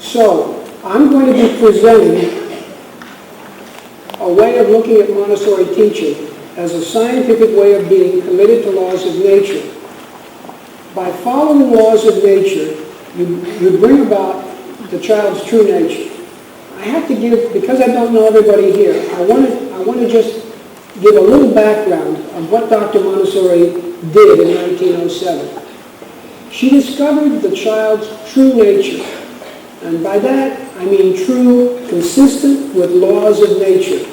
So, I'm going to be presenting a way of looking at Montessori teaching as a scientific way of being committed to laws of nature. By following laws of nature, you bring about the child's true nature. I have to give, because I don't know everybody here, I want to just give a little background of what Dr. Montessori did in 1907. She discovered the child's true nature. And by that, I mean true, consistent with laws of nature,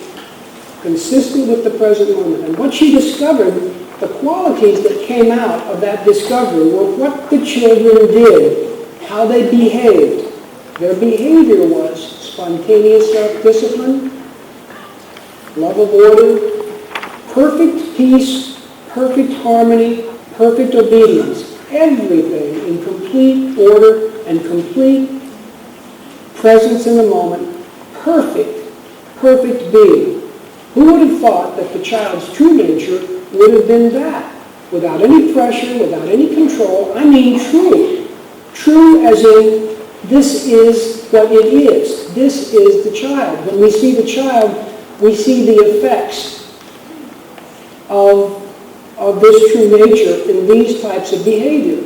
consistent with the present moment. And what she discovered, the qualities that came out of that discovery were what the children did, how they behaved. Their behavior was spontaneous self-discipline, love of order, perfect peace, perfect harmony, perfect obedience. Everything in complete order and complete presence in the moment, perfect being. Who would have thought that the child's true nature would have been that? Without any pressure, without any control. I mean true. True as in, this is what it is. This is the child. When we see the child, we see the effects of this true nature in these types of behavior.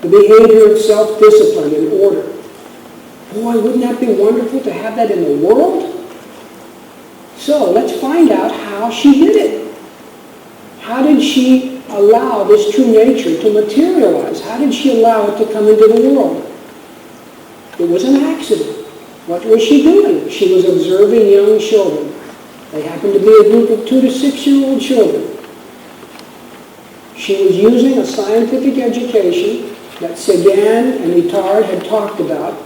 The behavior of self-discipline and order. Boy, wouldn't that be wonderful to have that in the world? So let's find out how she did it. How did she allow this true nature to materialize? How did she allow it to come into the world? It was an accident. What was she doing? She was observing young children. They happened to be a group of 2 to 6-year-old children. She was using a scientific education that Sagan and Itard had talked about.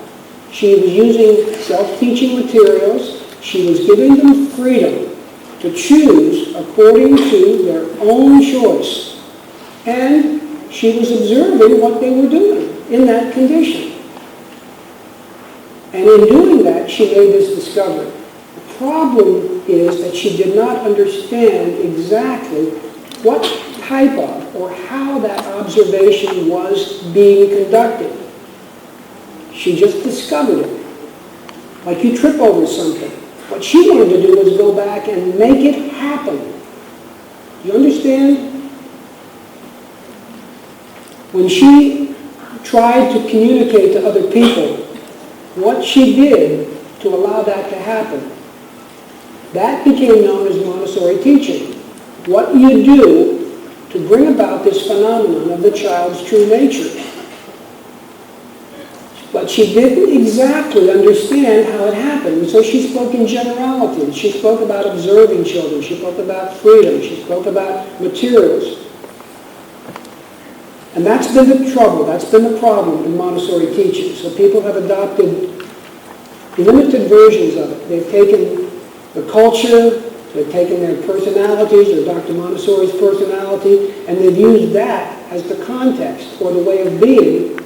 She was using self-teaching materials. She was giving them freedom to choose according to their own choice. And she was observing what they were doing in that condition. And in doing that, she made this discovery. The problem is that she did not understand exactly what type of or how that observation was being conducted. She just discovered it. Like you trip over something. What she wanted to do was go back and make it happen. You understand? When she tried to communicate to other people what she did to allow that to happen, that became known as Montessori teaching. What you do to bring about this phenomenon of the child's true nature. But she didn't exactly understand how it happened, and so she spoke in generalities. She spoke about observing children. She spoke about freedom. She spoke about materials. And that's been the trouble. That's been the problem in Montessori teaching. So people have adopted limited versions of it. They've taken the culture, they've taken their personalities, or Dr. Montessori's personality, and they've used that as the context or the way of being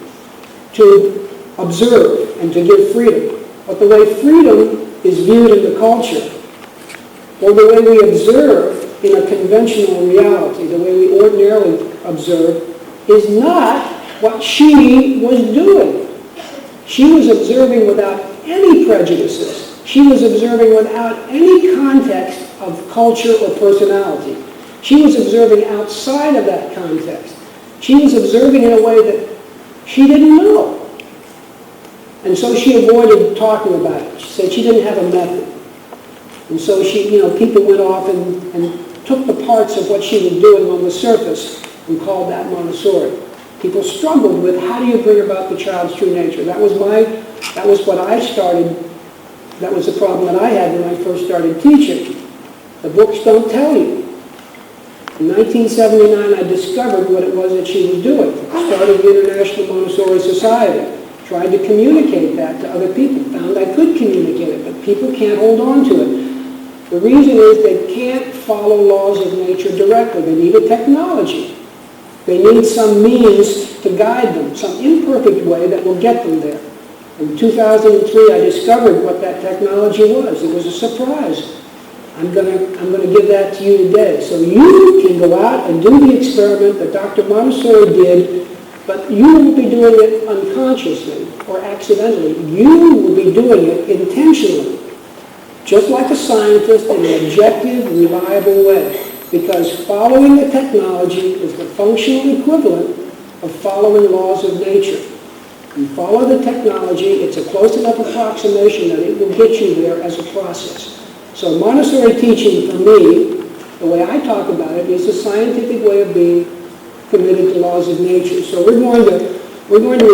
to observe and to give freedom. But the way freedom is viewed in the culture, or the way we observe in a conventional reality, the way we ordinarily observe, is not what she was doing. She was observing without any prejudices. She was observing without any context of culture or personality. She was observing outside of that context. She was observing in a way that she didn't know. And so she avoided talking about it. She said she didn't have a method. And so people went off and took the parts of what she was doing on the surface and called that Montessori. People struggled with how do you bring about the child's true nature. That was what I started. That was the problem that I had when I first started teaching. The books don't tell you. In 1979, I discovered what it was that she was doing. I started the International Montessori Society. Tried to communicate that to other people. Found I could communicate it, but people can't hold on to it. The reason is they can't follow laws of nature directly. They need a technology. They need some means to guide them, some imperfect way that will get them there. In 2003, I discovered what that technology was. It was a surprise. I'm going to give that to you today. So you can go out and do the experiment that Dr. Montessori did, but you won't be doing it unconsciously. or accidentally. You will be doing it intentionally, just like a scientist, in an objective, reliable way. Because following the technology is the functional equivalent of following laws of nature. You follow the technology, it's a close enough approximation that it will get you there as a process. So Montessori teaching, for me, the way I talk about it, is a scientific way of being committed to laws of nature. So we're going to